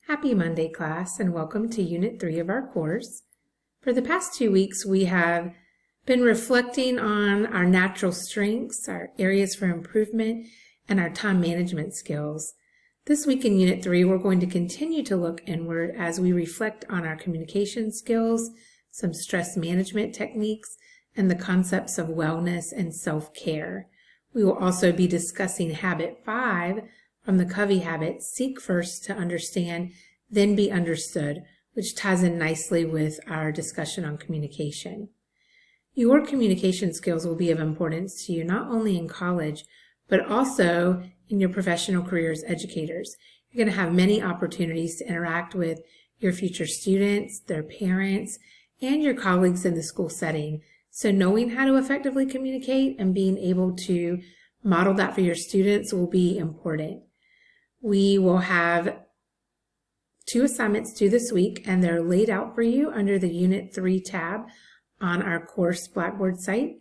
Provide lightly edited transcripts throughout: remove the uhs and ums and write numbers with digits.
Happy Monday, class, and welcome to Unit 3 of our course. For the past 2 weeks, we have been reflecting on our natural strengths, our areas for improvement, and our time management skills. This week in Unit 3, we're going to continue to look inward as we reflect on our communication skills, some stress management techniques, and the concepts of wellness and self-care. We will also be discussing Habit 5 from the Covey habit, seek first to understand, then be understood, which ties in nicely with our discussion on communication. Your communication skills will be of importance to you not only in college, but also in your professional career as educators. You're going to have many opportunities to interact with your future students, their parents, and your colleagues in the school setting. So knowing how to effectively communicate and being able to model that for your students will be important. We will have 2 assignments due this week, and they're laid out for you under the Unit 3 tab on our course Blackboard site.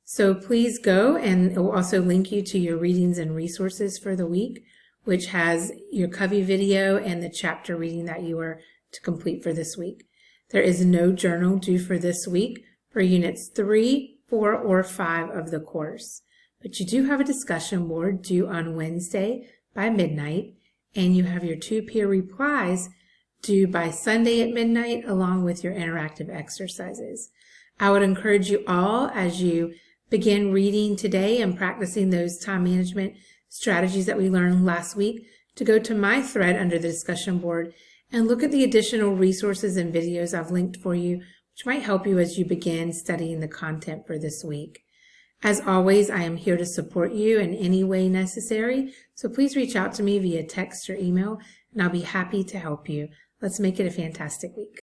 So please go, and it will also link you to your readings and resources for the week, which has your Covey video and the chapter reading that you are to complete for this week. There is no journal due for this week for Units 3, 4, or 5 of the course. But you do have a discussion board due on Wednesday by midnight, and you have your 2 peer replies due by Sunday at midnight along with your interactive exercises. I would encourage you all, as you begin reading today and practicing those time management strategies that we learned last week, to go to my thread under the discussion board and look at the additional resources and videos I've linked for you, which might help you as you begin studying the content for this week. As always, I am here to support you in any way necessary, so please reach out to me via text or email, and I'll be happy to help you. Let's make it a fantastic week.